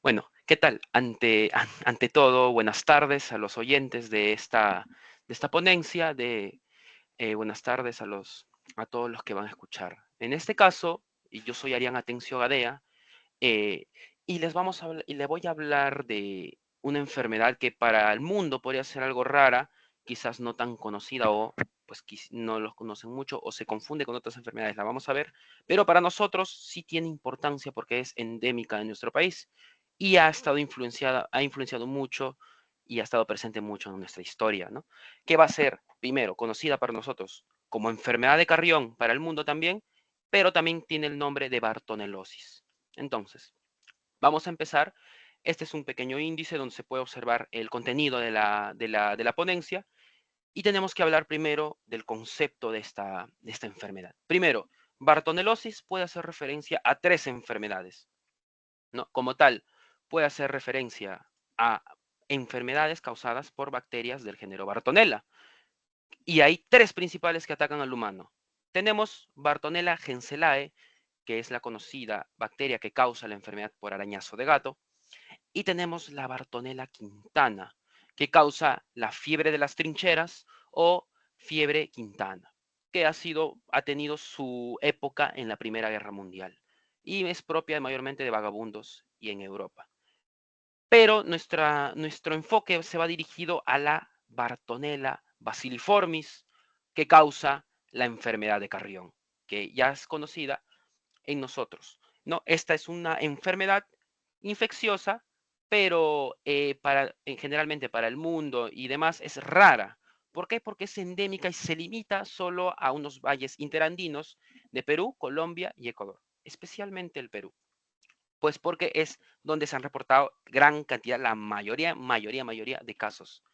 Bueno, ¿qué tal? Ante todo, buenas tardes a los oyentes de esta ponencia, buenas tardes a todos los que van a escuchar. En este caso, y yo soy Arián Atencio Gadea, eh, y le voy a hablar de una enfermedad que para el mundo podría ser algo rara, quizás no tan conocida o pues no los conocen mucho o se confunde con otras enfermedades, la vamos a ver, pero para nosotros sí tiene importancia porque es endémica en nuestro país y ha influenciado mucho y ha estado presente mucho en nuestra historia, ¿no? Que va a ser, primero, conocida para nosotros como enfermedad de Carrión, para el mundo también, pero también tiene el nombre de Bartonelosis. Entonces, vamos a empezar. Este es un pequeño índice donde se puede observar el contenido de la ponencia y tenemos que hablar primero del concepto de esta enfermedad. Primero, Bartonelosis puede hacer referencia a tres enfermedades, ¿no? Como tal, puede hacer referencia a enfermedades causadas por bacterias del género Bartonella. Y hay tres principales que atacan al humano. Tenemos Bartonella genselae, que es la conocida bacteria que causa la enfermedad por arañazo de gato. Y tenemos la Bartonella quintana, que causa la fiebre de las trincheras o fiebre quintana, que ha tenido su época en la Primera Guerra Mundial y es propia mayormente de vagabundos y en Europa. Pero nuestro enfoque se va dirigido a la Bartonella bacilliformis, que causa la enfermedad de Carrión, que ya es conocida en nosotros, ¿no? Esta es una enfermedad infecciosa, pero generalmente para el mundo y demás es rara. ¿Por qué? Porque es endémica y se limita solo a unos valles interandinos de Perú, Colombia y Ecuador, especialmente el Perú. Pues porque es donde se han reportado gran cantidad, la mayoría de casos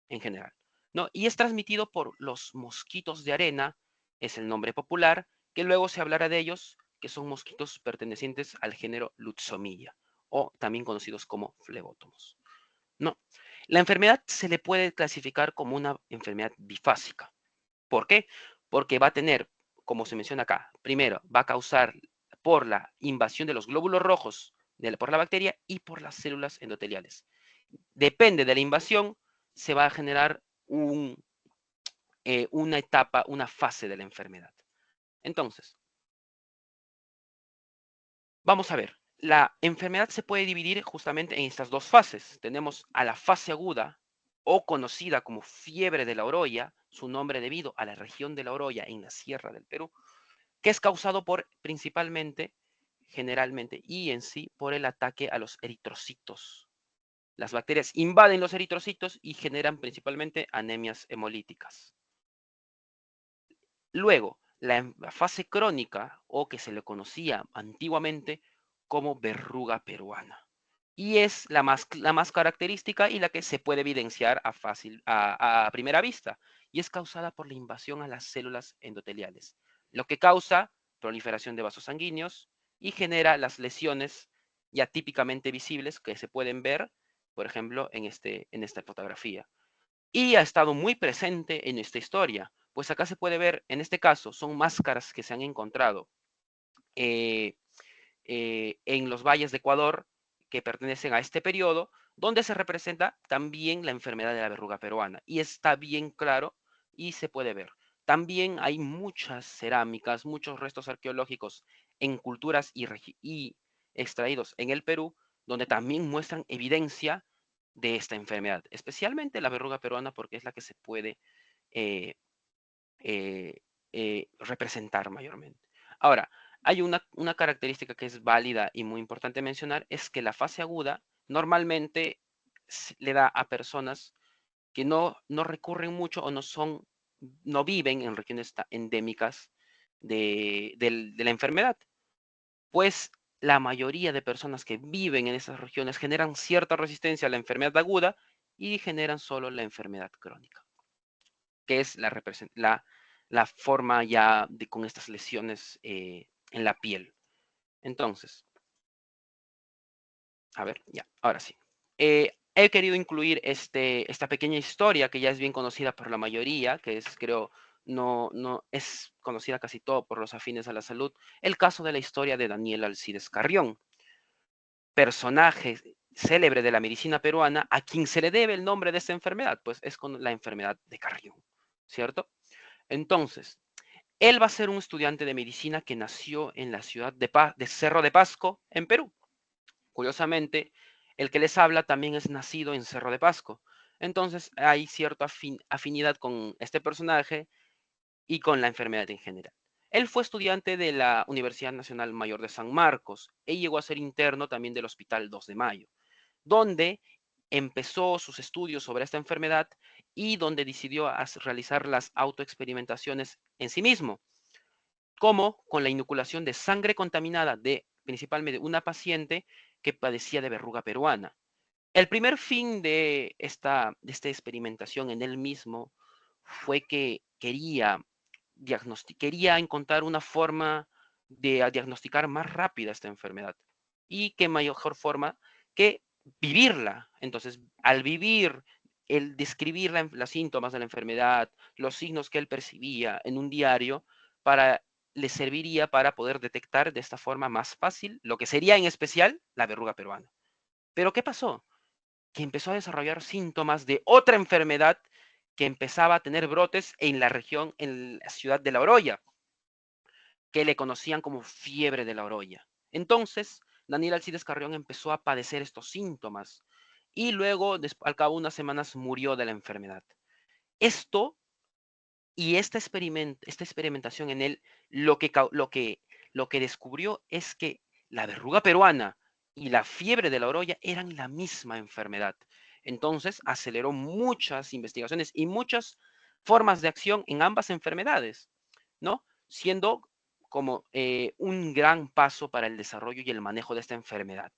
en general, ¿no? Y es transmitido por los mosquitos de arena, es el nombre popular, que luego se hablará de ellos, que son mosquitos pertenecientes al género Lutzomilla, o también conocidos como flebótomos, ¿no? La enfermedad se le puede clasificar como una enfermedad bifásica. ¿Por qué? Porque va a tener, como se menciona acá, primero va a causar por la invasión de los glóbulos rojos por la bacteria y por las células endoteliales. Depende de la invasión, se va a generar una etapa, una fase de la enfermedad. Entonces, vamos a ver, la enfermedad se puede dividir justamente en estas dos fases. Tenemos a la fase aguda o conocida como fiebre de la Oroya, su nombre debido a la región de la Oroya en la sierra del Perú, que es causado por principalmente, generalmente y en sí, por el ataque a los eritrocitos. Las bacterias invaden los eritrocitos y generan principalmente anemias hemolíticas. Luego, la fase crónica, o que se le conocía antiguamente como verruga peruana. Y es la más característica y la que se puede evidenciar a primera vista. Y es causada por la invasión a las células endoteliales, lo que causa proliferación de vasos sanguíneos y genera las lesiones ya típicamente visibles que se pueden ver, por ejemplo, en esta fotografía. Y ha estado muy presente en esta historia, pues acá se puede ver, en este caso, son máscaras que se han encontrado eh, en los valles de Ecuador que pertenecen a este periodo, donde se representa también la enfermedad de la verruga peruana. Y está bien claro y se puede ver. También hay muchas cerámicas, muchos restos arqueológicos en culturas y extraídos en el Perú, donde también muestran evidencia de esta enfermedad, especialmente la verruga peruana, porque es la que se puede eh, eh, representar mayormente. Ahora, hay una característica que es válida y muy importante mencionar, es que la fase aguda normalmente le da a personas que no recurren mucho o no viven en regiones endémicas de la enfermedad, pues la mayoría de personas que viven en esas regiones generan cierta resistencia a la enfermedad aguda y generan solo la enfermedad crónica, que es la forma ya con estas lesiones en la piel. Entonces, a ver, ya, ahora sí. He querido incluir esta pequeña historia que ya es bien conocida por la mayoría, que es, creo, no es conocida casi todo por los afines a la salud, el caso de la historia de Daniel Alcides Carrión, personaje célebre de la medicina peruana, a quien se le debe el nombre de esta enfermedad, pues es con la enfermedad de Carrión, ¿cierto? Entonces, él va a ser un estudiante de medicina que nació en la ciudad de Cerro de Pasco, en Perú. Curiosamente, el que les habla también es nacido en Cerro de Pasco. Entonces, hay cierta afinidad con este personaje y con la enfermedad en general. Él fue estudiante de la Universidad Nacional Mayor de San Marcos y llegó a ser interno también del Hospital 2 de Mayo, donde empezó sus estudios sobre esta enfermedad y donde decidió realizar las autoexperimentaciones en sí mismo, como con la inoculación de sangre contaminada de principalmente una paciente que padecía de verruga peruana. El primer fin de esta experimentación en él mismo fue que quería encontrar una forma de diagnosticar más rápida esta enfermedad y qué mejor forma que vivirla. Entonces, al vivir, el describir los síntomas de la enfermedad, los signos que él percibía en un diario, le serviría para poder detectar de esta forma más fácil lo que sería en especial la verruga peruana. Pero ¿qué pasó? Que empezó a desarrollar síntomas de otra enfermedad que empezaba a tener brotes en la región, en la ciudad de La Oroya, que le conocían como fiebre de La Oroya. Entonces, Daniel Alcides Carrión empezó a padecer estos síntomas y luego, al cabo de unas semanas, murió de la enfermedad. Esto y esta experimentación en él, lo que descubrió es que la verruga peruana y la fiebre de la oroya eran la misma enfermedad. Entonces aceleró muchas investigaciones y muchas formas de acción en ambas enfermedades, ¿no? Siendo como un gran paso para el desarrollo y el manejo de esta enfermedad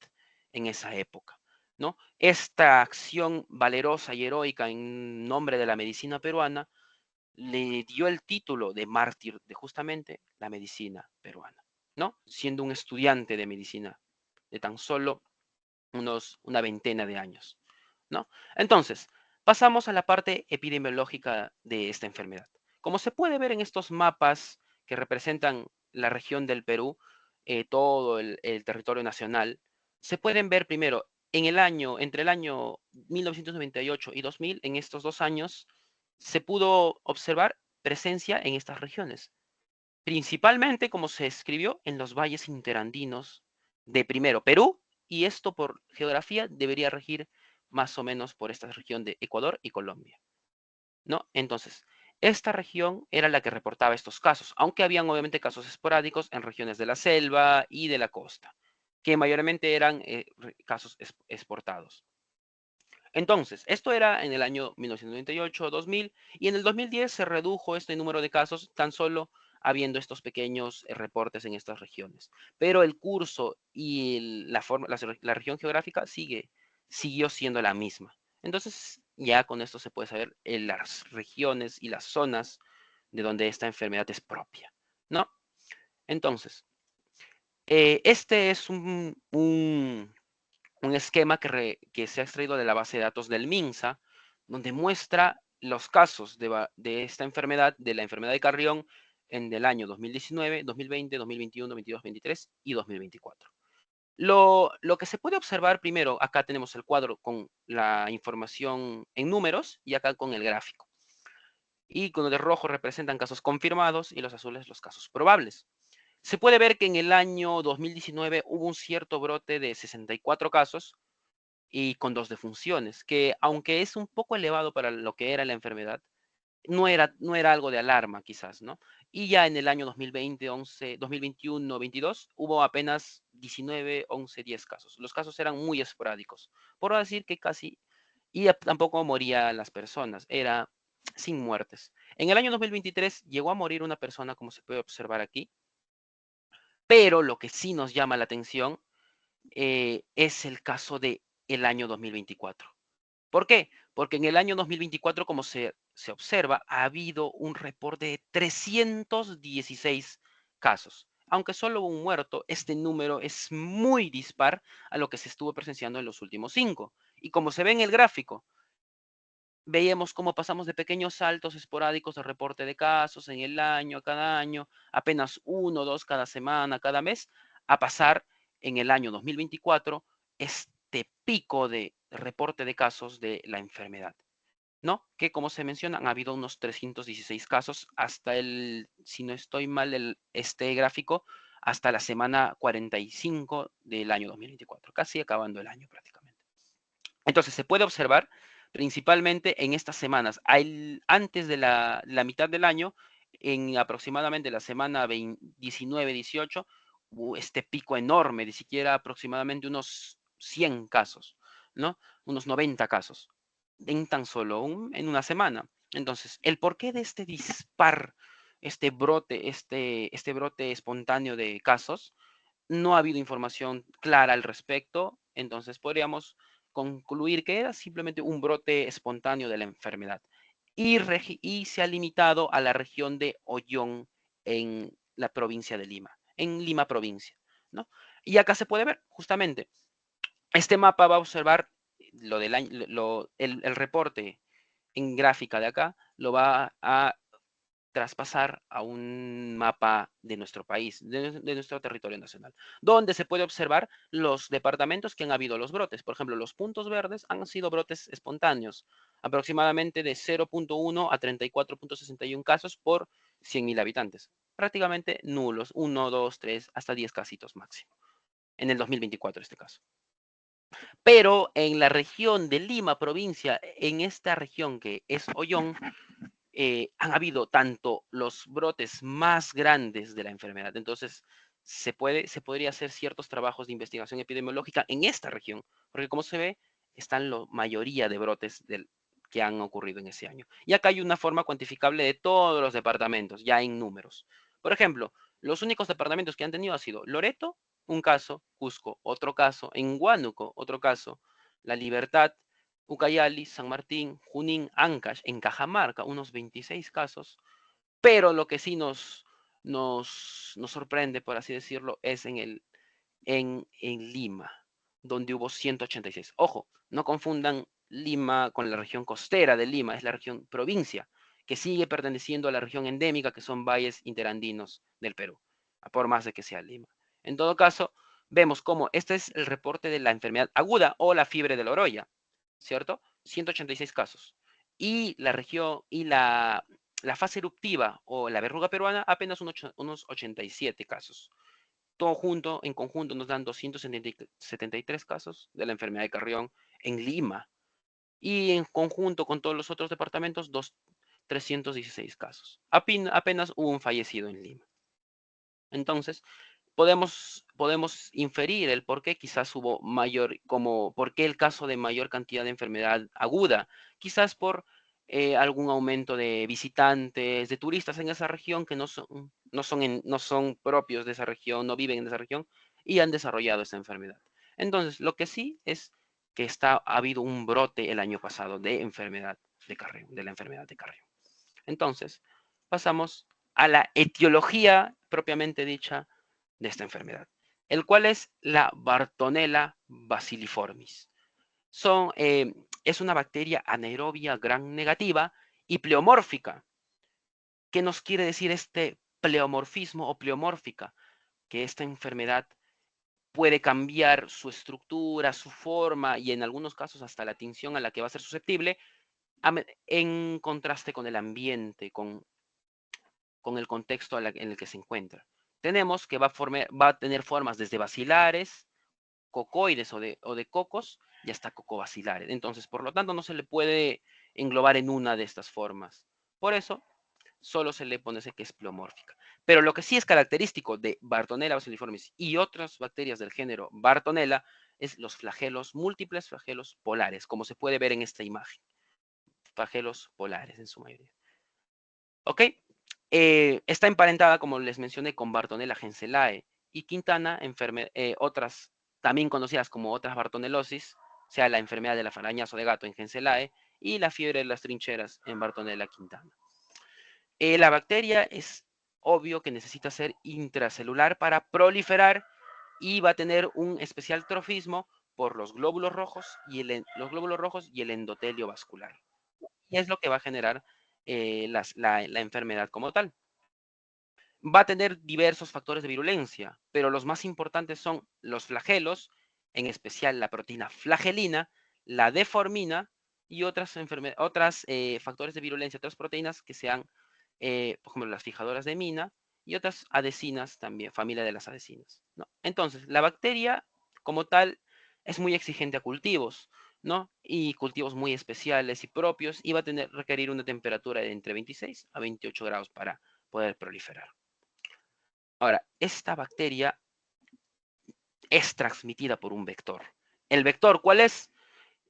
en esa época, ¿no? Esta acción valerosa y heroica en nombre de la medicina peruana le dio el título de mártir de justamente la medicina peruana, ¿no? Siendo un estudiante de medicina de tan solo una veintena de años, ¿no? Entonces, pasamos a la parte epidemiológica de esta enfermedad. Como se puede ver en estos mapas que representan la región del Perú, todo el territorio nacional, se pueden ver primero entre el año 1998 y 2000, en estos 2 años, se pudo observar presencia en estas regiones, principalmente como se escribió en los valles interandinos de primero Perú, y esto por geografía debería regir más o menos por esta región de Ecuador y Colombia, ¿no? Entonces, esta región era la que reportaba estos casos, aunque habían obviamente casos esporádicos en regiones de la selva y de la costa, que mayormente eran casos exportados. Entonces, esto era en el año 1998, 2000, y en el 2010 se redujo este número de casos tan solo habiendo estos pequeños reportes en estas regiones. Pero el curso y la región geográfica siguió siendo la misma. Entonces, ya con esto se puede saber las regiones y las zonas de donde esta enfermedad es propia, ¿no? Entonces, este es un esquema que se ha extraído de la base de datos del MINSA, donde muestra los casos de esta enfermedad, de la enfermedad de Carrión, en el año 2019, 2020, 2021, 22, 23 y 2024. Lo que se puede observar primero, acá tenemos el cuadro con la información en números y acá con el gráfico. Y con el rojo representan casos confirmados y los azules los casos probables. Se puede ver que en el año 2019 hubo un cierto brote de 64 casos, y con 2 defunciones, que aunque es un poco elevado para lo que era la enfermedad, no era algo de alarma quizás, ¿no? Y ya en el año 2020, 11, 2021, 22, hubo apenas 19, 11, 10 casos. Los casos eran muy esporádicos, por no decir que casi, y tampoco morían las personas, era sin muertes. En el año 2023 llegó a morir una persona, como se puede observar aquí, pero lo que sí nos llama la atención es el caso de el año 2024. ¿Por qué? Porque en el año 2024, como se observa, ha habido un reporte de 316 casos. Aunque solo hubo un muerto, este número es muy dispar a lo que se estuvo presenciando en los últimos 5. Y como se ve en el gráfico, veíamos cómo pasamos de pequeños saltos esporádicos de reporte de casos en el año, cada año, apenas 1 o 2 cada semana, cada mes, a pasar en el año 2024 este pico de reporte de casos de la enfermedad, ¿no? Que como se menciona, han habido unos 316 casos hasta si no estoy mal, este gráfico, hasta la semana 45 del año 2024, casi acabando el año prácticamente. Entonces, se puede observar principalmente en estas semanas, antes de la mitad del año, en aproximadamente la semana 19, 18, hubo este pico enorme de siquiera aproximadamente unos 100 casos, ¿no? Unos 90 casos en tan solo en una semana. Entonces, el porqué de este este brote espontáneo de casos, no ha habido información clara al respecto, entonces podríamos concluir que era simplemente un brote espontáneo de la enfermedad y se ha limitado a la región de Ollón en la provincia de Lima, en Lima provincia, ¿no? Y acá se puede ver justamente, este mapa va a observar lo del año, el reporte en gráfica de acá, lo va a traspasar a un mapa de nuestro país, de nuestro territorio nacional, donde se puede observar los departamentos que han habido los brotes. Por ejemplo, los puntos verdes han sido brotes espontáneos, aproximadamente de 0.1 a 34.61 casos por 100.000 habitantes. Prácticamente nulos, 1, 2, 3, hasta 10 casitos máximo. En el 2024 este caso. Pero en la región de Lima, provincia, en esta región que es Ollón, han habido tanto los brotes más grandes de la enfermedad. Entonces, se podría hacer ciertos trabajos de investigación epidemiológica en esta región, porque como se ve, están la mayoría de brotes que han ocurrido en ese año. Y acá hay una forma cuantificable de todos los departamentos, ya en números. Por ejemplo, los únicos departamentos que han tenido ha sido Loreto, un caso, Cusco, otro caso, en Huánuco, otro caso, La Libertad, Ucayali, San Martín, Junín, Ancash, en Cajamarca, unos 26 casos, pero lo que sí nos sorprende, por así decirlo, es en Lima, donde hubo 186. Ojo, no confundan Lima con la región costera de Lima, es la región provincia, que sigue perteneciendo a la región endémica, que son valles interandinos del Perú, por más de que sea Lima. En todo caso, vemos cómo este es el reporte de la enfermedad aguda o la fiebre de la oroya, ¿cierto? 186 casos. Y la región y la fase eruptiva o la verruga peruana, apenas unos 87 casos. Todo junto, en conjunto, nos dan 273 casos de la enfermedad de Carrión en Lima. Y en conjunto con todos los otros departamentos, 316 casos. Apenas hubo un fallecido en Lima. Entonces, podemos inferir el por qué quizás hubo por qué el caso de mayor cantidad de enfermedad aguda, quizás por algún aumento de visitantes, de turistas en esa región que no son propios de esa región, no viven en esa región y han desarrollado esa enfermedad. Entonces, lo que sí es que ha habido un brote el año pasado de enfermedad de Carrión, de la enfermedad de Carrión. Entonces, pasamos a la etiología propiamente dicha de esta enfermedad, el cual es la Bartonella bacilliformis. Es una bacteria anaerobia gram negativa y pleomórfica. ¿Qué nos quiere decir este pleomorfismo o pleomórfica? Que esta enfermedad puede cambiar su estructura, su forma y en algunos casos hasta la tinción a la que va a ser susceptible en contraste con el ambiente, con el contexto en el que se encuentra. Tenemos que va a tener formas desde bacilares, cocoides o de cocos y hasta cocobacilares. Entonces, por lo tanto, no se le puede englobar en una de estas formas. Por eso, solo se le pone que es pleomórfica. Pero lo que sí es característico de Bartonella bacilliformis y otras bacterias del género Bartonella es los flagelos, múltiples flagelos polares, como se puede ver en esta imagen. Flagelos polares en su mayoría. ¿Ok? Está emparentada, como les mencioné, con Bartonella henselae y Quintana, otras también conocidas como otras Bartonelosis, sea la enfermedad del arañazo de gato en Henselae y la fiebre de las trincheras en Bartonella quintana. La bacteria es obvio que necesita ser intracelular para proliferar y va a tener un especial trofismo por los glóbulos rojos los glóbulos rojos y el endotelio vascular. Y es lo que va a generar la enfermedad como tal. Va a tener diversos factores de virulencia, pero los más importantes son los flagelos en especial la proteína flagelina, la deformina y otras factores de virulencia, otras proteínas que sean, por ejemplo, las fijadoras de mina y otras adhesinas también, familia de las adhesinas, ¿no? Entonces, la bacteria como tal es muy exigente a cultivos, ¿no? Y cultivos muy especiales y propios, y va a requerir una temperatura de entre 26 a 28 grados para poder proliferar. Ahora, esta bacteria es transmitida por un vector. ¿El vector cuál es?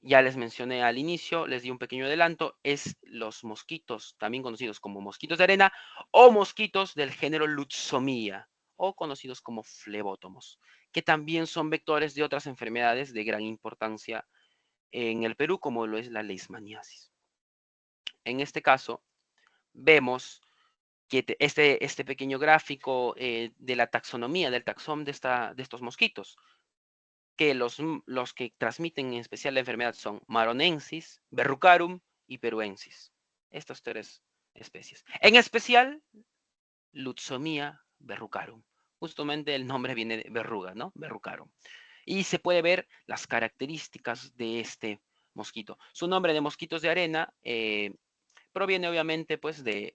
Ya les mencioné al inicio, les di un pequeño adelanto, es los mosquitos, también conocidos como mosquitos de arena o mosquitos del género Lutzomia, o conocidos como flebótomos, que también son vectores de otras enfermedades de gran importancia en el Perú, como lo es la leishmaniasis. En este caso, vemos que este pequeño gráfico de la taxonomía, del taxón de estos mosquitos, que los que transmiten en especial la enfermedad son Maronensis, Verrucarum y Peruensis. Estas tres especies. En especial, Lutzomia verrucarum. Justamente el nombre viene de verruga, ¿no? Verrucarum. Y se puede ver las características de este mosquito. Su nombre de mosquitos de arena proviene obviamente pues de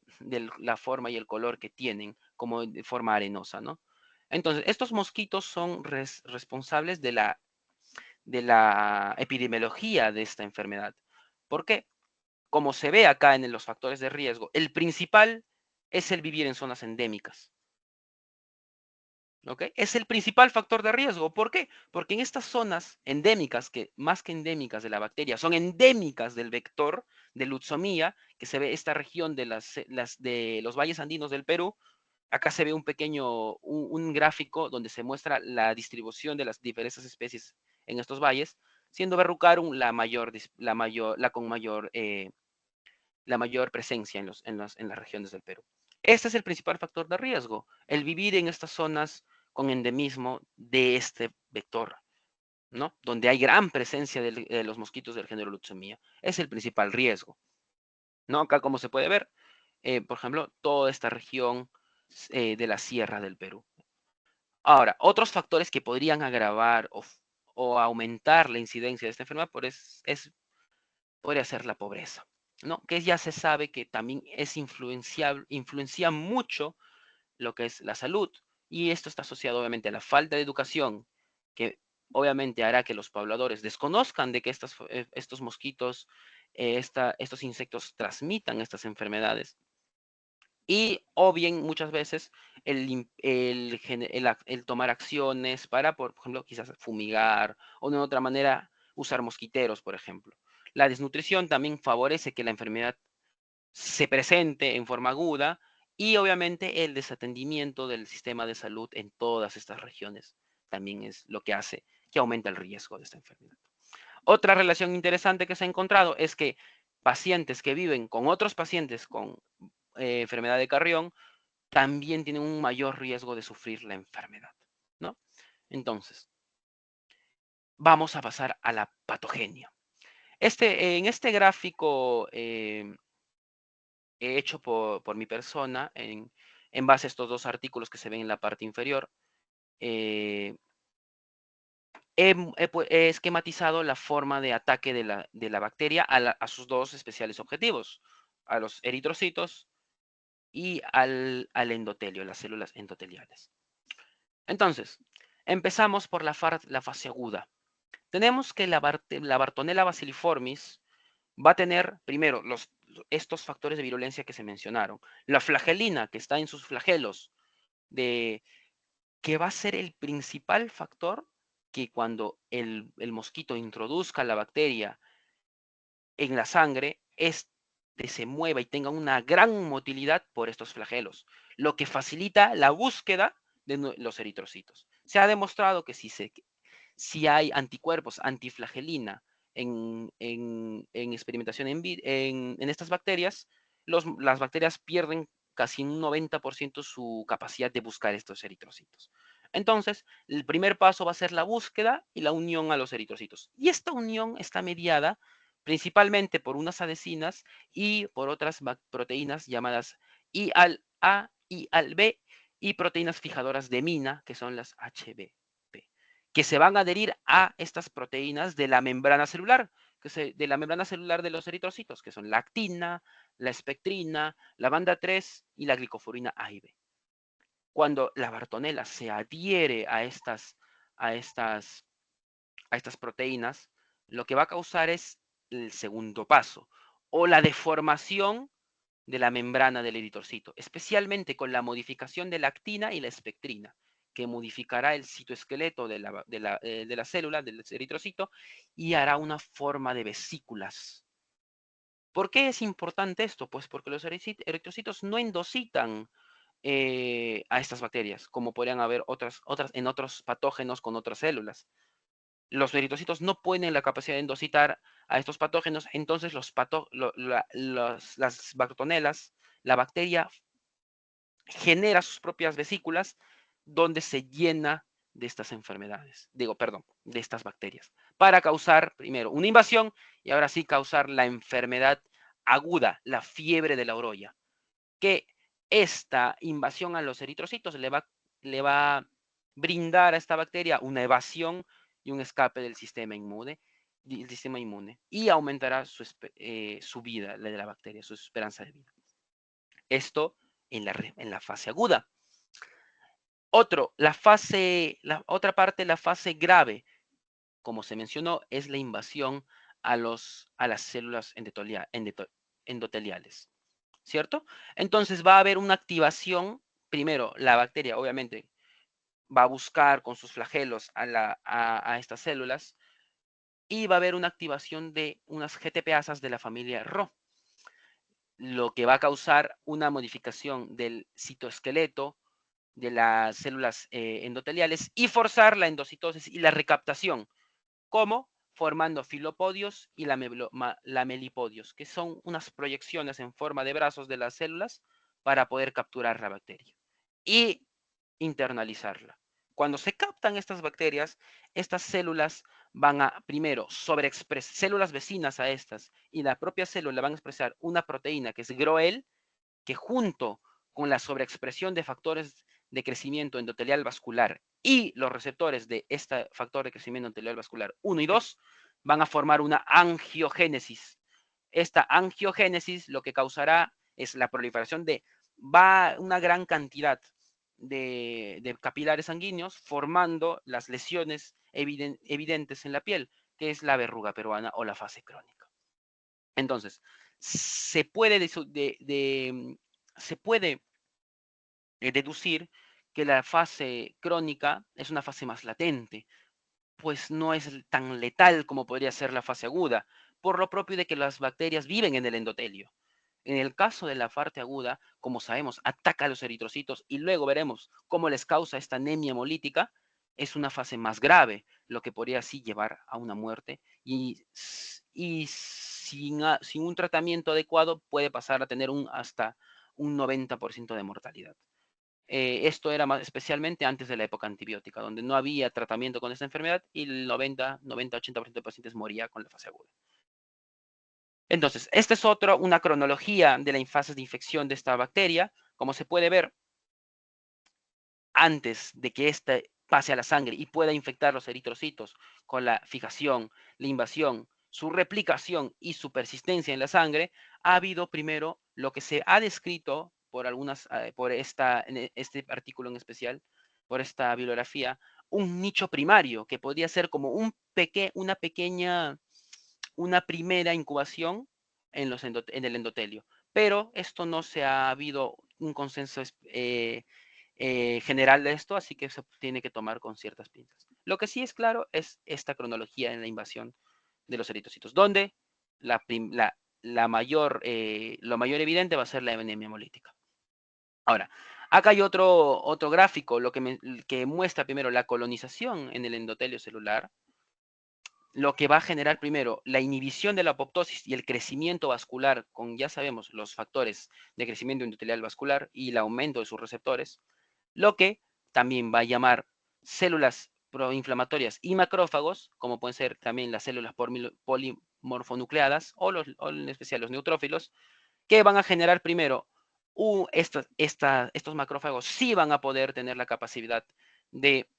la forma y el color que tienen, como de forma arenosa, ¿no? Entonces, estos mosquitos son responsables de la epidemiología de esta enfermedad. ¿Por qué? Como se ve acá en los factores de riesgo, el principal es el vivir en zonas endémicas. ¿Ok? Es el principal factor de riesgo. ¿Por qué? Porque en estas zonas endémicas, que más que endémicas de la bacteria, son endémicas del vector de Lutzomia, que se ve esta región de de los valles andinos del Perú. Acá se ve un gráfico donde se muestra la distribución de las diversas especies en estos valles, siendo Verrucarum la mayor presencia en las regiones del Perú. Este es el principal factor de riesgo, el vivir en estas zonas con endemismo de este vector, ¿no? Donde hay gran presencia de los mosquitos del género Lutzomia. Es el principal riesgo, ¿no? Acá como se puede ver, por ejemplo, toda esta región de la sierra del Perú. Ahora, otros factores que podrían agravar o aumentar la incidencia de esta enfermedad podría ser la pobreza, ¿no? Que ya se sabe que también influencia mucho lo que es la salud. Y esto está asociado obviamente a la falta de educación, que obviamente hará que los pobladores desconozcan de que estos mosquitos, estos insectos transmitan estas enfermedades. Y o bien muchas veces el tomar acciones para, por ejemplo, quizás fumigar o de otra manera usar mosquiteros, por ejemplo. La desnutrición también favorece que la enfermedad se presente en forma aguda y obviamente el desatendimiento del sistema de salud en todas estas regiones también es lo que hace que aumenta el riesgo de esta enfermedad. Otra relación interesante que se ha encontrado es que pacientes que viven con otros pacientes con enfermedad de Carrión también tienen un mayor riesgo de sufrir la enfermedad, ¿no? Entonces, vamos a pasar a la patogenia. En este gráfico hecho por mi persona en base a estos dos artículos que se ven en la parte inferior, eh, he esquematizado la forma de ataque de la bacteria a sus dos especiales objetivos, a los eritrocitos y al endotelio, las células endoteliales. Entonces, empezamos por la fase aguda. Tenemos que la Bartonella bacilliformis va a tener primero estos factores de virulencia que se mencionaron. La flagelina, que está en sus flagelos, que va a ser el principal factor que cuando el mosquito introduzca la bacteria en la sangre, se mueva y tenga una gran motilidad por estos flagelos, lo que facilita la búsqueda de los eritrocitos. Se ha demostrado que si hay anticuerpos antiflagelina en experimentación en estas bacterias, las bacterias pierden casi un 90% su capacidad de buscar estos eritrocitos. Entonces, el primer paso va a ser la búsqueda y la unión a los eritrocitos. Y esta unión está mediada principalmente por unas adhesinas y por otras proteínas llamadas I al A, I al B y proteínas fijadoras de mina, que son las HBP, que se van a adherir a estas proteínas de la membrana celular, de la membrana celular de los eritrocitos, que son la actina, la espectrina, la banda 3 y la glicofurina A y B. Cuando la bartonela se adhiere a estas, a estas proteínas, lo que va a causar es el segundo paso, o la deformación de la membrana del eritrocito, especialmente con la modificación de la actina y la espectrina, que modificará el citoesqueleto de la célula, del eritrocito, y hará una forma de vesículas. ¿Por qué es importante esto? Pues porque los eritrocitos no endocitan a estas bacterias, como podrían haber en otros patógenos con otras células. Los eritrocitos no tienen la capacidad de endocitar a estos patógenos, entonces las bartonelas, la bacteria genera sus propias vesículas donde se llena de estas enfermedades, de estas bacterias, para causar primero una invasión y ahora sí causar la enfermedad aguda, la fiebre de la orolla, que esta invasión a los eritrocitos le va a brindar a esta bacteria una evasión y un escape del sistema inmune, y aumentará su vida, la de la bacteria, su esperanza de vida. Esto en la fase aguda. La otra parte, la fase grave, como se mencionó, es la invasión a las células endoteliales, ¿cierto? Entonces va a haber una activación. Primero, la bacteria obviamente va a buscar con sus flagelos a estas células y va a haber una activación de unas GTPasas de la familia Rho, lo que va a causar una modificación del citoesqueleto de las células endoteliales y forzar la endocitosis y la recaptación, como formando filopodios y lamelipodios, que son unas proyecciones en forma de brazos de las células para poder capturar la bacteria y internalizarla. Cuando se captan estas bacterias, estas células van a, primero, sobreexpresar, células vecinas a estas, y la propia célula van a expresar una proteína que es GROEL, que junto con la sobreexpresión de factores de crecimiento endotelial vascular y los receptores de este factor de crecimiento endotelial vascular 1 y 2 van a formar una angiogénesis. Esta angiogénesis lo que causará es la proliferación de una gran cantidad de capilares sanguíneos formando las lesiones evidentes en la piel, que es la verruga peruana o la fase crónica. Entonces, se puede, se puede deducir que la fase crónica es una fase más latente, pues no es tan letal como podría ser la fase aguda, por lo propio de que las bacterias viven en el endotelio. En el caso de la fase aguda, como sabemos, ataca a los eritrocitos y luego veremos cómo les causa esta anemia hemolítica, es una fase más grave, lo que podría así llevar a una muerte y sin un tratamiento adecuado puede pasar a tener hasta un 90% de mortalidad. Esto era especialmente antes de la época antibiótica, donde no había tratamiento con esta enfermedad y el 90-80% de pacientes moría con la fase aguda. Entonces, esta es una cronología de las fases de infección de esta bacteria. Como se puede ver, antes de que ésta pase a la sangre y pueda infectar los eritrocitos con la fijación, la invasión, su replicación y su persistencia en la sangre, ha habido primero lo que se ha descrito por este artículo en especial, por esta bibliografía, un nicho primario que podría ser como una primera incubación en el endotelio. Pero esto no se ha habido un consenso general de esto, así que se tiene que tomar con ciertas pinzas. Lo que sí es claro es esta cronología en la invasión de los eritrocitos, donde lo mayor evidente va a ser la anemia hemolítica. Ahora, acá hay otro gráfico, que muestra primero la colonización en el endotelio celular, lo que va a generar primero la inhibición de la apoptosis y el crecimiento vascular con, ya sabemos, los factores de crecimiento endotelial vascular y el aumento de sus receptores, lo que también va a llamar células proinflamatorias y macrófagos, como pueden ser también las células polimorfonucleadas o en especial los neutrófilos, que van a generar primero estos macrófagos sí van a poder tener la capacidad de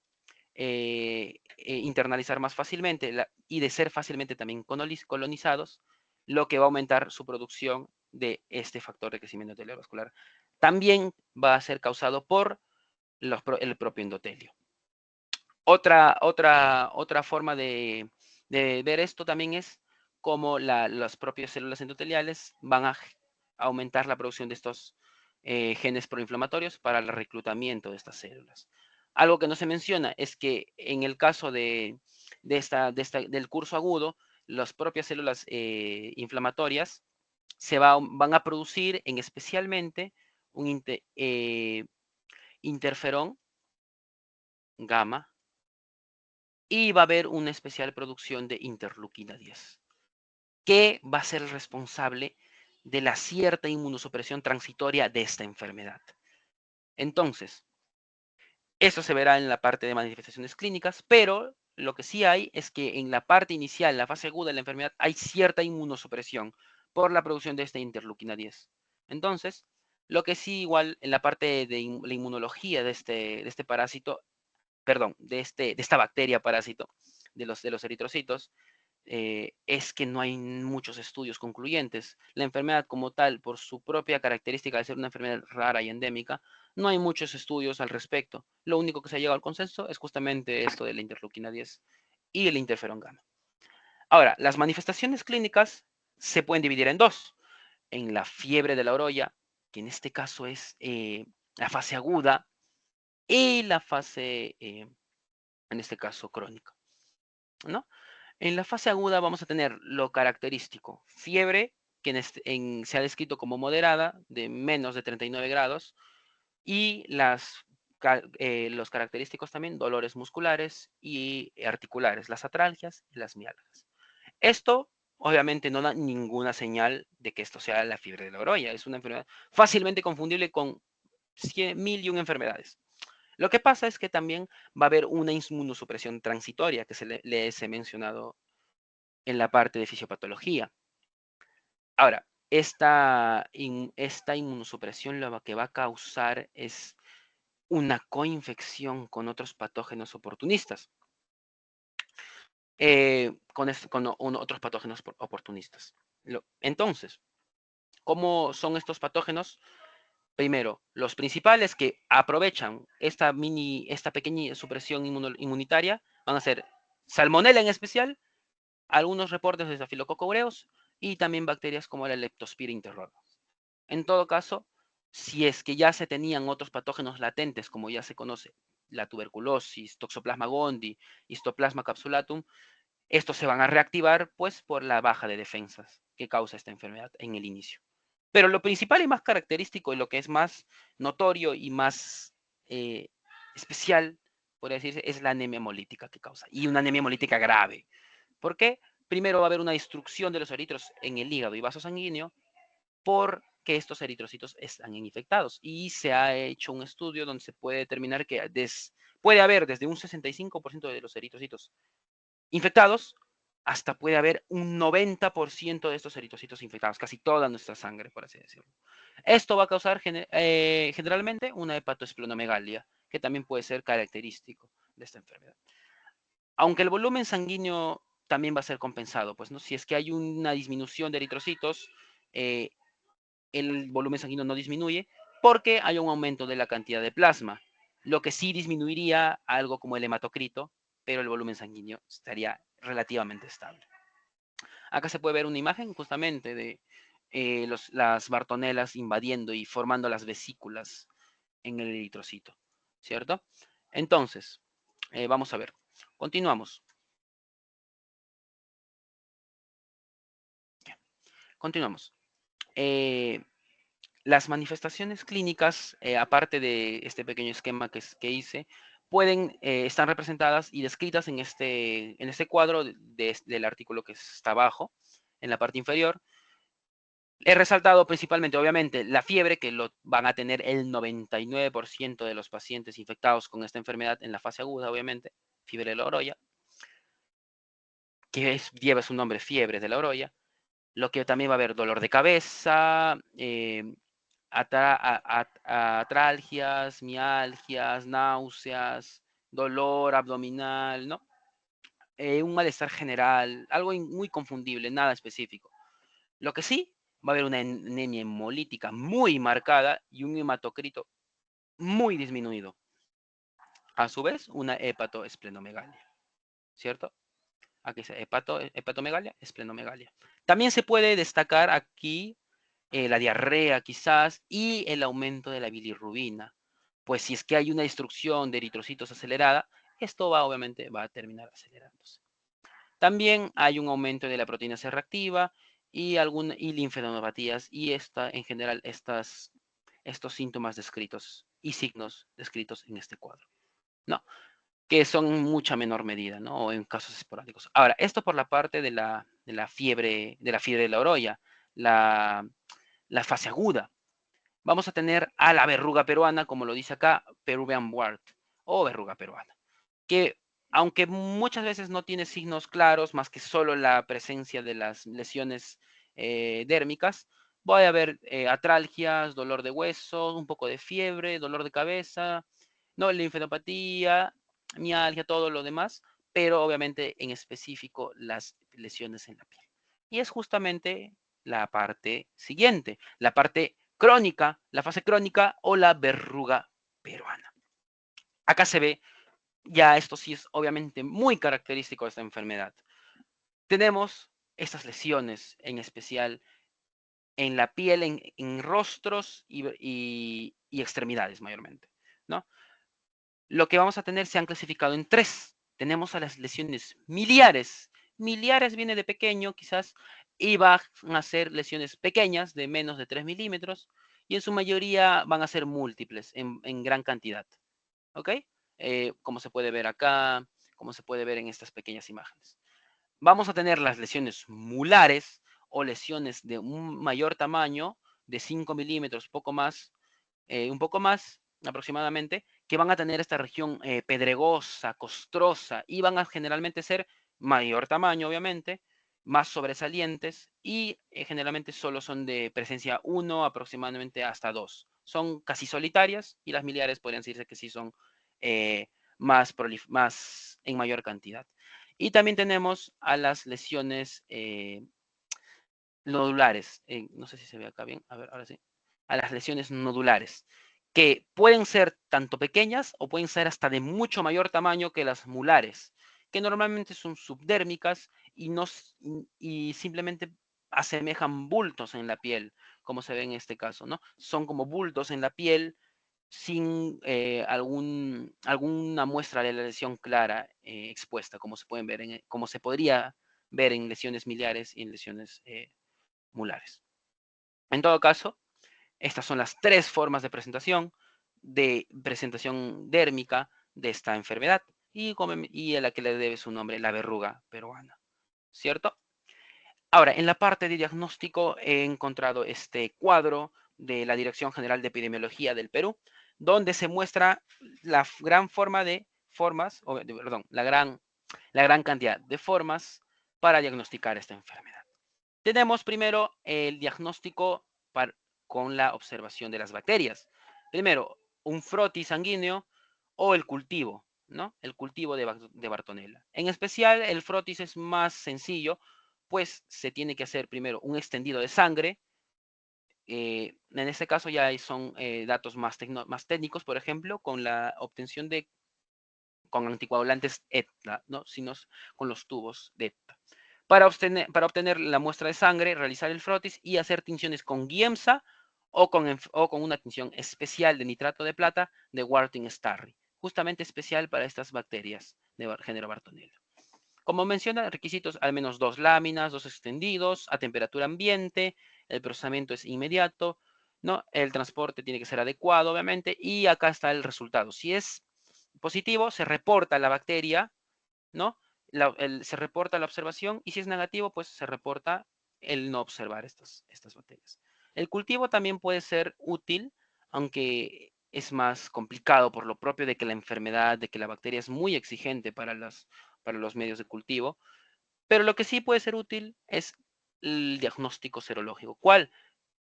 internalizar más fácilmente y de ser fácilmente también colonizados, lo que va a aumentar su producción de este factor de crecimiento endotelio-vascular. También va a ser causado por el propio endotelio. Otra forma de ver esto también es cómo las propias células endoteliales van a aumentar la producción de estos genes proinflamatorios para el reclutamiento de estas células. Algo que no se menciona es que en el caso del curso agudo, las propias células inflamatorias van a producir especialmente un interferón gamma y va a haber una especial producción de interleuquina 10, que va a ser el responsable de la cierta inmunosupresión transitoria de esta enfermedad. Entonces, eso se verá en la parte de manifestaciones clínicas, pero lo que sí hay es que en la parte inicial, la fase aguda de la enfermedad, hay cierta inmunosupresión por la producción de esta interleuquina 10. Entonces, lo que sí igual en la parte de la inmunología de este parásito, perdón, de esta bacteria parásito de los eritrocitos, es que no hay muchos estudios concluyentes. La enfermedad como tal, por su propia característica de ser una enfermedad rara y endémica, no hay muchos estudios al respecto. Lo único que se ha llegado al consenso es justamente esto de la interleuquina 10 y el interferón gamma. Ahora, las manifestaciones clínicas se pueden dividir en dos. En la fiebre de la orolla, que en este caso es la fase aguda, y la fase, en este caso, crónica, ¿no? En la fase aguda vamos a tener lo característico, fiebre, que se ha descrito como moderada, de menos de 39 grados, y los característicos también, dolores musculares y articulares, las atralgias y las mialgias. Esto obviamente no da ninguna señal de que esto sea la fiebre de la orolla, es una enfermedad fácilmente confundible con 100.001 enfermedades. Lo que pasa es que también va a haber una inmunosupresión transitoria que les he mencionado en la parte de fisiopatología. Ahora, esta inmunosupresión lo que va a causar es una coinfección con otros patógenos oportunistas, con otros patógenos oportunistas. Entonces, ¿cómo son estos patógenos? Primero, los principales que aprovechan esta pequeña supresión inmunitaria van a ser Salmonella en especial, algunos reportes de Staphylococcus aureus y también bacterias como la Leptospira interrogas. En todo caso, si es que ya se tenían otros patógenos latentes, como ya se conoce, la tuberculosis, Toxoplasma gondii, Histoplasma capsulatum, estos se van a reactivar pues por la baja de defensas que causa esta enfermedad en el inicio. Pero lo principal y más característico y lo que es más notorio y más eh, especial, podría decirse, es la anemia hemolítica que causa. Y una anemia hemolítica grave. ¿Por qué? Primero va a haber una destrucción de los eritros en el hígado y vaso sanguíneo porque estos eritrocitos están infectados. Y se ha hecho un estudio donde se puede determinar que puede haber desde un 65% de los eritrocitos infectados hasta puede haber un 90% de estos eritrocitos infectados, casi toda nuestra sangre, por así decirlo. Esto va a causar generalmente una hepatoesplenomegalia, que también puede ser característico de esta enfermedad. Aunque el volumen sanguíneo también va a ser compensado, pues, ¿no? Si es que hay una disminución de eritrocitos, el volumen sanguíneo no disminuye porque hay un aumento de la cantidad de plasma, lo que sí disminuiría algo como el hematocrito, pero el volumen sanguíneo estaría relativamente estable. Acá se puede ver una imagen justamente de las bartonelas invadiendo y formando las vesículas en el eritrocito, ¿cierto? Entonces, vamos a ver. Continuamos. Continuamos. Las manifestaciones clínicas, aparte de este pequeño esquema que hice, están representadas y descritas en este cuadro del artículo que está abajo, en la parte inferior. He resaltado principalmente, obviamente, la fiebre, que lo van a tener el 99% de los pacientes infectados con esta enfermedad en la fase aguda, obviamente, fiebre de la orolla, que lleva su nombre, fiebre de la orolla. Lo que también va a haber dolor de cabeza, atralgias, mialgias, náuseas, dolor abdominal, ¿no? Un malestar general, algo muy confundible, nada específico. Lo que sí, va a haber una anemia hemolítica muy marcada y un hematocrito muy disminuido. A su vez, una hepatoesplenomegalia, ¿cierto? Aquí dice hepatomegalia, esplenomegalia. También se puede destacar aquí la diarrea quizás y el aumento de la bilirrubina. Pues si es que hay una destrucción de eritrocitos acelerada, esto obviamente va a terminar acelerándose. También hay un aumento de la proteína C reactiva y linfadenopatías y en general estos síntomas descritos y signos descritos en este cuadro, ¿no? Que son en mucha menor medida, ¿no? O en casos esporádicos. Ahora, esto por la parte de la fiebre de la orolla, la, la fase aguda. Vamos a tener a la verruga peruana, como lo dice acá, Peruvian wart o verruga peruana, que aunque muchas veces no tiene signos claros, más que solo la presencia de las lesiones dérmicas, puede haber atralgias, dolor de huesos, un poco de fiebre, dolor de cabeza, no, linfadopatía, mialgia, todo lo demás, pero obviamente en específico las lesiones en la piel. Y es justamente la parte siguiente, la parte crónica, la fase crónica o la verruga peruana. Acá se ve, ya esto sí es obviamente muy característico de esta enfermedad. Tenemos estas lesiones, en especial en la piel, en rostros y extremidades mayormente, ¿no? Lo que vamos a tener se han clasificado en tres. Tenemos a las lesiones miliares. Miliares viene de pequeño, quizás, y van a ser lesiones pequeñas de menos de 3 milímetros, y en su mayoría van a ser múltiples, en gran cantidad. ¿Ok? Como se puede ver acá, como se puede ver en estas pequeñas imágenes. Vamos a tener las lesiones mulares o lesiones de un mayor tamaño, de 5 milímetros, un poco más aproximadamente, que van a tener esta región pedregosa, costrosa, y van a generalmente ser mayor tamaño, obviamente, más sobresalientes, y generalmente solo son de presencia 1, aproximadamente hasta 2. Son casi solitarias, y las miliares podrían decirse que sí son eh, más en mayor cantidad. Y también tenemos a las lesiones nodulares. No sé si se ve acá bien. A ver, ahora sí. A las lesiones nodulares, que pueden ser tanto pequeñas o pueden ser hasta de mucho mayor tamaño que las mulares, que normalmente son subdérmicas y simplemente asemejan bultos en la piel, como se ve en este caso, ¿no? Son como bultos en la piel sin alguna muestra de la lesión clara expuesta, como se pueden ver, como se podría ver en lesiones miliares y en lesiones mulares. En todo caso, estas son las tres formas de presentación dérmica de esta enfermedad y a la que le debe su nombre, la verruga peruana, ¿cierto? Ahora, en la parte de diagnóstico he encontrado este cuadro de la Dirección General de Epidemiología del Perú, donde se muestra la gran forma de formas, perdón, la gran cantidad de formas para diagnosticar esta enfermedad. Tenemos primero el diagnóstico con la observación de las bacterias. Primero, un frotis sanguíneo o el cultivo, ¿no? El cultivo de Bartonella. En especial, el frotis es más sencillo, pues se tiene que hacer primero un extendido de sangre. En este caso ya son datos más técnicos, por ejemplo, con la obtención con anticoagulantes ETA, ¿no? Sino con los tubos de ETA. Para obtener la muestra de sangre, realizar el frotis y hacer tinciones con Giemsa o con una tinción especial de nitrato de plata de Warting-Starry, justamente especial para estas bacterias de género Bartonella. Como menciona, requisitos al menos 2 láminas, 2 extendidos, a temperatura ambiente, el procesamiento es inmediato, ¿no? El transporte tiene que ser adecuado, obviamente, y acá está el resultado. Si es positivo, se reporta la bacteria, ¿no? Se reporta la observación y si es negativo, pues se reporta el no observar estas bacterias. El cultivo también puede ser útil, aunque es más complicado por lo propio de que la enfermedad, de que la bacteria es muy exigente para los medios de cultivo, pero lo que sí puede ser útil es el diagnóstico serológico. ¿Cuál?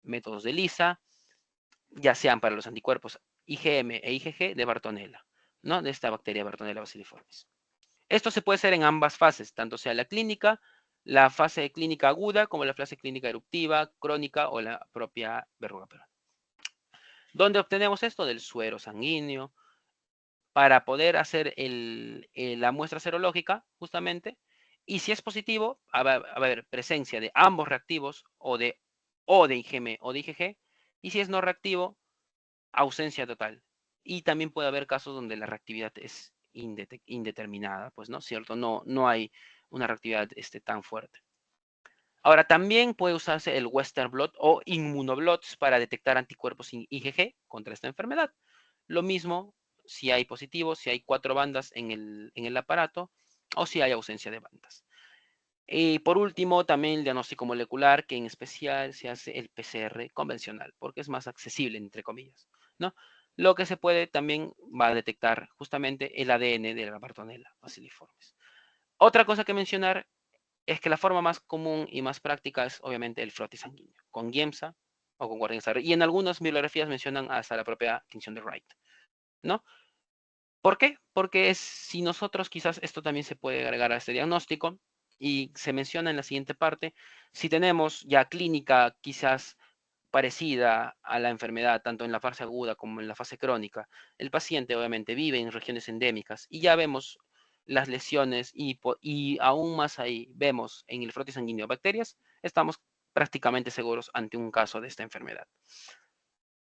Métodos de ELISA, ya sean para los anticuerpos IgM e IgG de Bartonella. ¿no? De esta bacteria Bartonella bacilliformis. Esto se puede hacer en ambas fases, tanto sea la clínica, la fase clínica aguda, como la fase clínica eruptiva, crónica o la propia verruga peruana. ¿Dónde obtenemos esto? Del suero sanguíneo, para poder hacer la muestra serológica, justamente, y si es positivo, va a haber presencia de ambos reactivos o de IgM o de IgG, y si es no reactivo, ausencia total. Y también puede haber casos donde la reactividad es indeterminada, pues, ¿no? ¿Cierto? No hay una reactividad tan fuerte. Ahora, también puede usarse el Western blot o inmunoblots para detectar anticuerpos IgG contra esta enfermedad. Lo mismo si hay positivos, si hay 4 bandas en el aparato o si hay ausencia de bandas. Y por último, también el diagnóstico molecular, que en especial se hace el PCR convencional, porque es más accesible, entre comillas, ¿no? Lo que se puede también va a detectar justamente el ADN de la Bartonella bacilliformis. Otra cosa que mencionar es que la forma más común y más práctica es obviamente el frotis sanguíneo, con Giemsa o con Guardián Sagre. Y en algunas bibliografías mencionan hasta la propia tinción de Wright, ¿no? ¿Por qué? Porque si nosotros quizás esto también se puede agregar a este diagnóstico y se menciona en la siguiente parte, si tenemos ya clínica quizás parecida a la enfermedad, tanto en la fase aguda como en la fase crónica, el paciente obviamente vive en regiones endémicas y ya vemos las lesiones y aún más ahí vemos en el frotis sanguíneo bacterias, estamos prácticamente seguros ante un caso de esta enfermedad.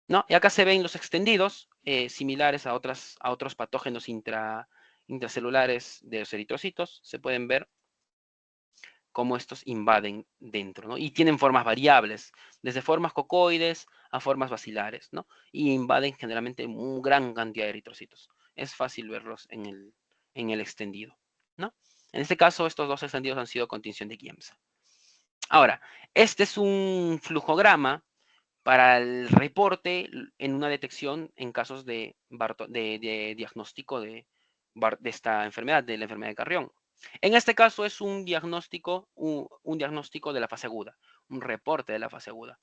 ¿No? Y acá se ven los extendidos, similares a otros patógenos intracelulares de los eritrocitos. Se pueden ver cómo estos invaden dentro, ¿no? Y tienen formas variables, desde formas cocoides a formas bacilares, ¿no? Y invaden generalmente una gran cantidad de eritrocitos. Es fácil verlos en el extendido, ¿no? En este caso, estos dos extendidos han sido con tinción de Giemsa. Ahora, este es un flujograma para el reporte en una detección en casos de diagnóstico de esta enfermedad, de la enfermedad de Carrión. En este caso es un diagnóstico de la fase aguda, un reporte de la fase aguda.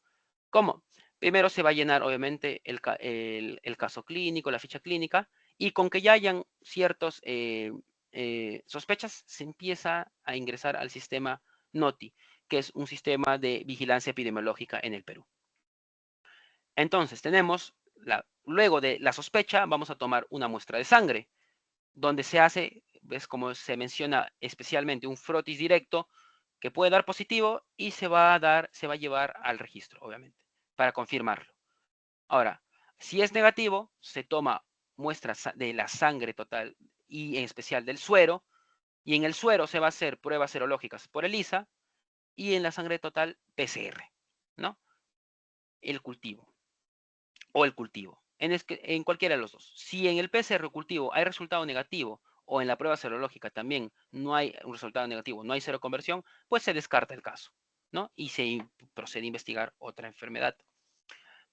¿Cómo? Primero se va a llenar, obviamente, el caso clínico, la ficha clínica, y con que ya hayan ciertos sospechas, se empieza a ingresar al sistema NOTI, que es un sistema de vigilancia epidemiológica en el Perú. Entonces, luego de la sospecha, vamos a tomar una muestra de sangre, donde se hace, ves como se menciona especialmente, un frotis directo que puede dar positivo y se va a llevar al registro, obviamente, para confirmarlo. Ahora, si es negativo, se toma muestras de la sangre total y en especial del suero, y en el suero se va a hacer pruebas serológicas por ELISA y en la sangre total PCR, ¿no? El cultivo. O el cultivo, en cualquiera de los dos. Si en el PCR cultivo hay resultado negativo o en la prueba serológica también no hay un resultado negativo, no hay seroconversión, pues se descarta el caso, ¿no? Y se procede a investigar otra enfermedad.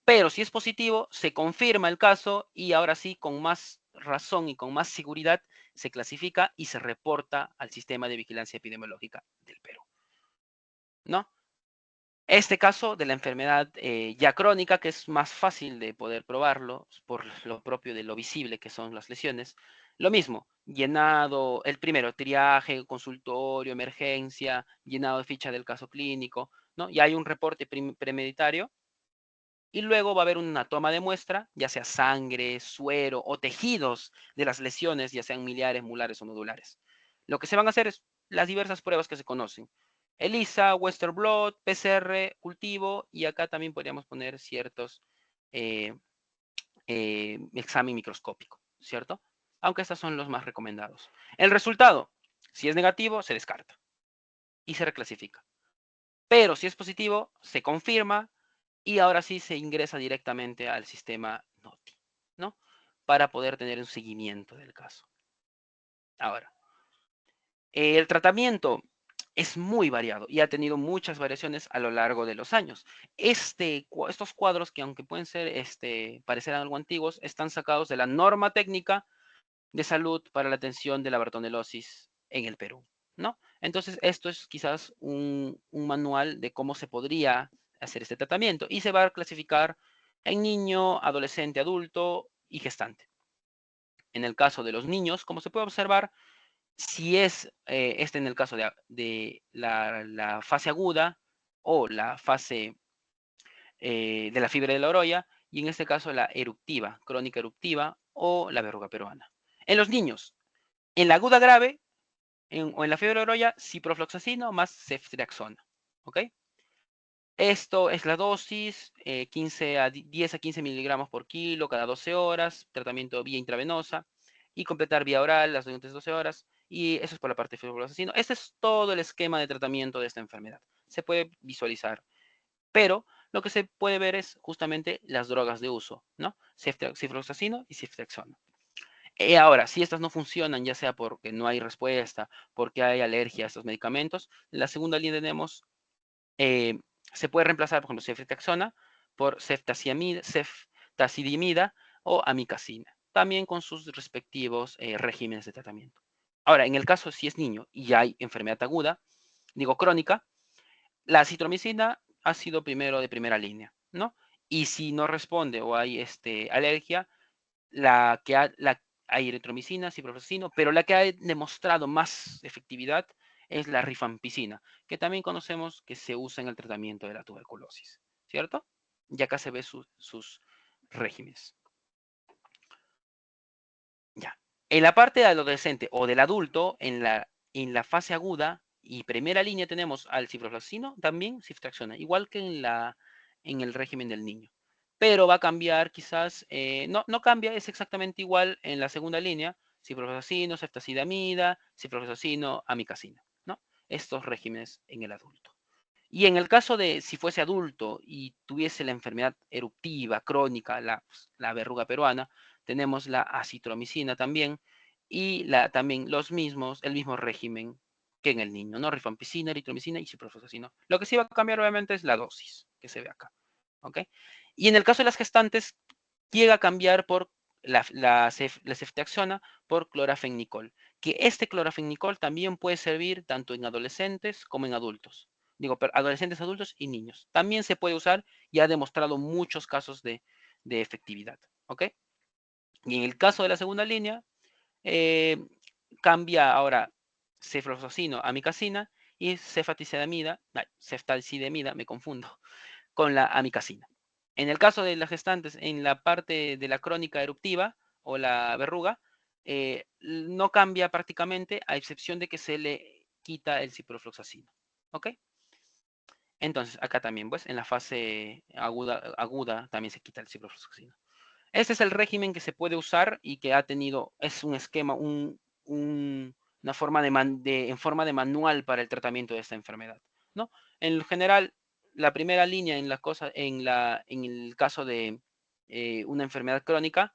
Pero si es positivo, se confirma el caso y ahora sí, con más razón y con más seguridad, se clasifica y se reporta al sistema de vigilancia epidemiológica del Perú, ¿no? Este caso de la enfermedad ya crónica, que es más fácil de poder probarlo por lo propio de lo visible que son las lesiones, lo mismo, llenado, el primero, triaje, consultorio, emergencia, llenado de ficha del caso clínico, ¿no? Y hay un reporte premeditario y luego va a haber una toma de muestra, ya sea sangre, suero o tejidos de las lesiones, ya sean miliares, molares o nodulares. Lo que se van a hacer es las diversas pruebas que se conocen. ELISA, Western blot, PCR, cultivo, y acá también podríamos poner ciertos eh, examen microscópico, ¿cierto? Aunque estos son los más recomendados. El resultado, si es negativo, se descarta y se reclasifica. Pero si es positivo, se confirma y ahora sí se ingresa directamente al sistema NOTI, ¿no? Para poder tener un seguimiento del caso. Ahora, el tratamiento es muy variado y ha tenido muchas variaciones a lo largo de los años. Estos cuadros, que aunque pueden parecer algo antiguos, están sacados de la norma técnica de salud para la atención de la bartonelosis en el Perú, ¿no? Entonces, esto es quizás un manual de cómo se podría hacer este tratamiento y se va a clasificar en niño, adolescente, adulto y gestante. En el caso de los niños, como se puede observar, si es en el caso de la fase aguda o la fase de la fiebre de la oroya, y en este caso la eruptiva, crónica eruptiva o la verruga peruana. En los niños, en la aguda grave o en la fiebre de la oroya, ciprofloxacino más ceftriaxona. ¿Ok? Esto es la dosis, 10 a 15 miligramos por kilo cada 12 horas, tratamiento vía intravenosa y completar vía oral las siguientes 12 horas. Y eso es por la parte de ciprofloxacino. Este es todo el esquema de tratamiento de esta enfermedad. Se puede visualizar, pero lo que se puede ver es justamente las drogas de uso, ¿no? Ciprofloxacino y ceftriaxona. Ahora, si estas no funcionan, ya sea porque no hay respuesta, porque hay alergia a estos medicamentos, en la segunda línea tenemos eh, se puede reemplazar, por ejemplo, ceftriaxona por ceftazidimida o amicacina, también con sus respectivos regímenes de tratamiento. Ahora, en el caso si es niño y hay enfermedad aguda, digo crónica, la acitromicina ha sido primero de primera línea, ¿no? Y si no responde o hay alergia, hay eritromicina, ciprofloxacino, pero la que ha demostrado más efectividad es la rifampicina, que también conocemos que se usa en el tratamiento de la tuberculosis, ¿cierto? Y acá se ve sus regímenes. Ya. En la parte del adolescente o del adulto, en la fase aguda y primera línea tenemos al ciprofloxacino, también ceftriaxona, igual que en el régimen del niño. Pero va a cambiar quizás, no cambia, es exactamente igual en la segunda línea, ciprofloxacino, ceftazidamida, ciprofloxacino, amicacina, ¿no? Estos regímenes en el adulto. Y en el caso de si fuese adulto y tuviese la enfermedad eruptiva, crónica, la verruga peruana, tenemos la acitromicina también y también el mismo régimen que en el niño, ¿no? Rifampicina, eritromicina y ciprofloxacino. Lo que sí va a cambiar obviamente es la dosis que se ve acá, ¿ok? Y en el caso de las gestantes, llega a cambiar por la ceftriaxona por clorafenicol, que este clorafenicol también puede servir tanto en adolescentes como en adultos. Digo, adolescentes, adultos y niños. También se puede usar y ha demostrado muchos casos de efectividad. ¿Ok? Y en el caso de la segunda línea, eh, cambia ahora cefloxacino, amicacina y ceftazidimida, me confundo, con la amicacina. En el caso de las gestantes, en la parte de la crónica eruptiva o la verruga, no cambia prácticamente, a excepción de que se le quita el ciprofloxacino. ¿Ok? Entonces, acá también, pues, en la fase aguda también se quita el ciprofloxacino. Este es el régimen que se puede usar y que ha tenido, es un esquema, una forma en forma de manual para el tratamiento de esta enfermedad, ¿no? En general, la primera línea en el caso de una enfermedad crónica,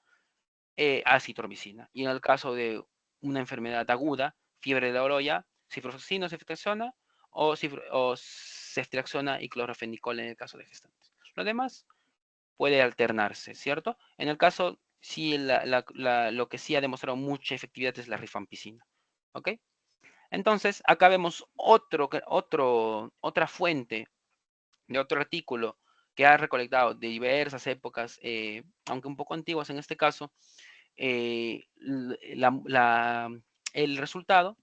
acitromicina. Y en el caso de una enfermedad aguda, fiebre de la oroya, ciprofloxacino, ceftriaxona o ceftriaxona y clorofenicol en el caso de gestantes. Lo demás puede alternarse, ¿cierto? En el caso, sí, lo que sí ha demostrado mucha efectividad es la rifampicina, ¿ok? Entonces, acá vemos otra fuente de otro artículo que ha recolectado de diversas épocas, aunque un poco antiguas en este caso, eh, el resultado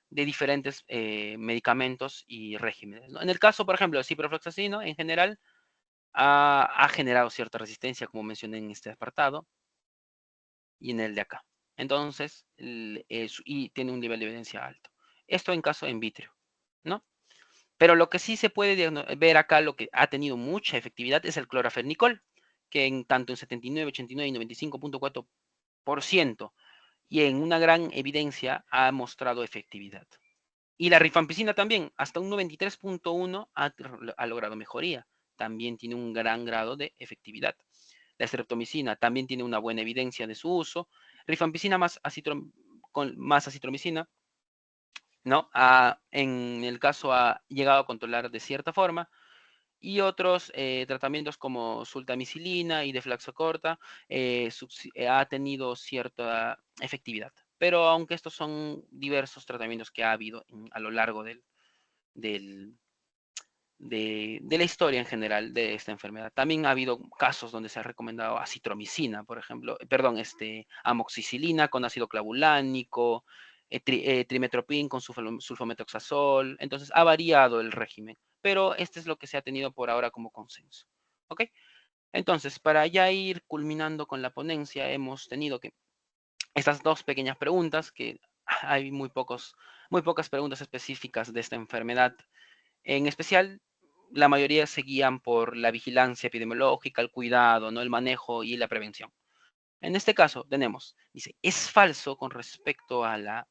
de diferentes medicamentos y regímenes, ¿no? En el caso, por ejemplo, del ciprofloxacino, en general, ha generado cierta resistencia, como mencioné en este apartado, y en el de acá. Entonces, y tiene un nivel de evidencia alto. Esto en caso in vitro, ¿no? Pero lo que sí se puede ver acá, lo que ha tenido mucha efectividad es el clorafenicol, que tanto en 79, 89 y 95.4% y en una gran evidencia ha mostrado efectividad. Y la rifampicina también, hasta un 93.1 ha logrado mejoría. También tiene un gran grado de efectividad. La streptomicina también tiene una buena evidencia de su uso. Rifampicina con más acitromicina, ¿no? En el caso ha llegado a controlar de cierta forma. Y otros tratamientos como sultamicilina y deflaxocorta ha tenido cierta efectividad. Pero aunque estos son diversos tratamientos que ha habido a lo largo del, de la historia en general de esta enfermedad. También ha habido casos donde se ha recomendado acitromicina, por ejemplo, perdón, amoxicilina con ácido clavulánico, trimetoprim con sulfametoxazol. Entonces ha variado el régimen, pero este es lo que se ha tenido por ahora como consenso. ¿Ok? Entonces, para ya ir culminando con la ponencia, hemos tenido que estas dos pequeñas preguntas, que hay muy pocas preguntas específicas de esta enfermedad. En especial, la mayoría se guían por la vigilancia epidemiológica, el cuidado, ¿no? El manejo y la prevención. En este caso tenemos, dice, es falso con respecto a la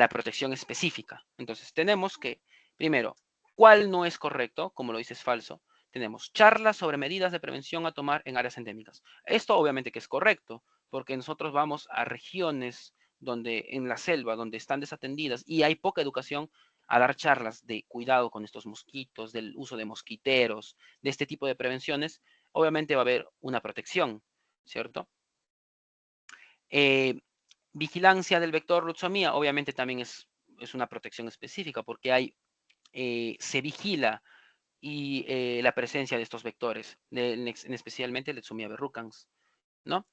protección específica. Entonces tenemos que, primero, ¿cuál no es correcto? Como lo dice, es falso. Tenemos charlas sobre medidas de prevención a tomar en áreas endémicas. Esto obviamente que es correcto, porque nosotros vamos a regiones donde en la selva, donde están desatendidas y hay poca educación, a dar charlas de cuidado con estos mosquitos, del uso de mosquiteros, de este tipo de prevenciones, obviamente va a haber una protección, ¿cierto? Eh, Vigilancia del vector Lutzomía, obviamente también es una protección específica porque se vigila y la presencia de estos vectores, especialmente Leishmania verrucans, ¿no?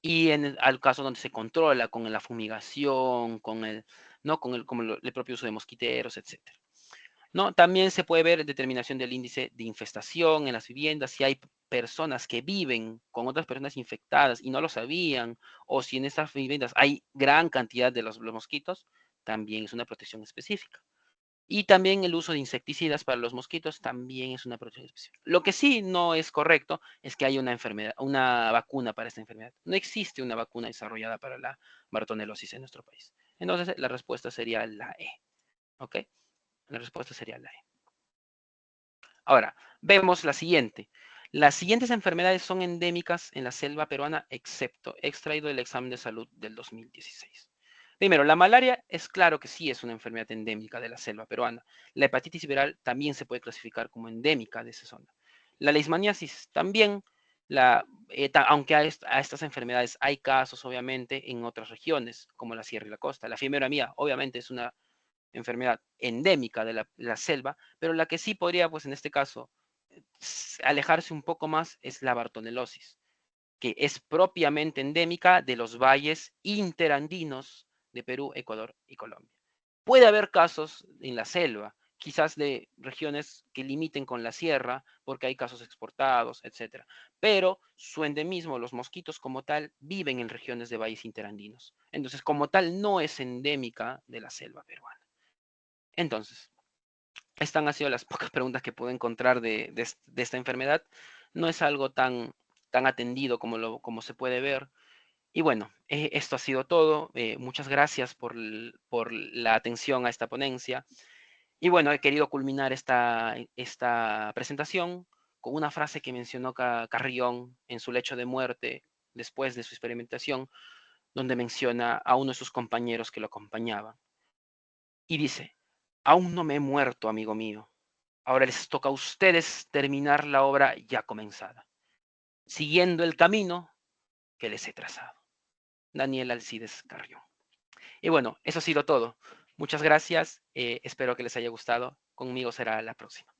Y al caso donde se controla con la fumigación, ¿no? El propio uso de mosquiteros, etcétera. ¿No? También se puede ver determinación del índice de infestación en las viviendas, si hay personas que viven con otras personas infectadas y no lo sabían, o si en estas viviendas hay gran cantidad de los mosquitos, también es una protección específica. Y también el uso de insecticidas para los mosquitos también es una protección específica. Lo que sí no es correcto es que haya una enfermedad, una vacuna para esta enfermedad. No existe una vacuna desarrollada para la bartonelosis en nuestro país. Entonces, la respuesta sería la E. ¿Ok? La respuesta sería la E. Ahora, vemos la siguiente. Las siguientes enfermedades son endémicas en la selva peruana, excepto extraído del examen de salud del 2016. Primero, la malaria es claro que sí es una enfermedad endémica de la selva peruana. La hepatitis viral también se puede clasificar como endémica de esa zona. La leishmaniasis también, aunque a estas enfermedades hay casos obviamente en otras regiones, como la sierra y la costa. La fibromialgia obviamente es una enfermedad endémica de la selva, pero la que sí podría, pues en este caso, alejarse un poco más es la bartonelosis, que es propiamente endémica de los valles interandinos de Perú, Ecuador y Colombia. Puede haber casos en la selva, quizás de regiones que limiten con la sierra, porque hay casos exportados, etcétera. Pero su endemismo, los mosquitos como tal, viven en regiones de valles interandinos. Entonces, como tal, no es endémica de la selva peruana. Entonces, estas han sido las pocas preguntas que puedo encontrar de esta enfermedad. No es algo tan atendido como se puede ver. Y bueno, esto ha sido todo. Muchas gracias por la atención a esta ponencia. Y bueno, he querido culminar esta presentación con una frase que mencionó Carrión en su lecho de muerte después de su experimentación, donde menciona a uno de sus compañeros que lo acompañaba. Y dice, aún no me he muerto, amigo mío. Ahora les toca a ustedes terminar la obra ya comenzada, siguiendo el camino que les he trazado. Daniel Alcides Carrión. Y bueno, eso ha sido todo. Muchas gracias. Espero que les haya gustado. Conmigo será la próxima.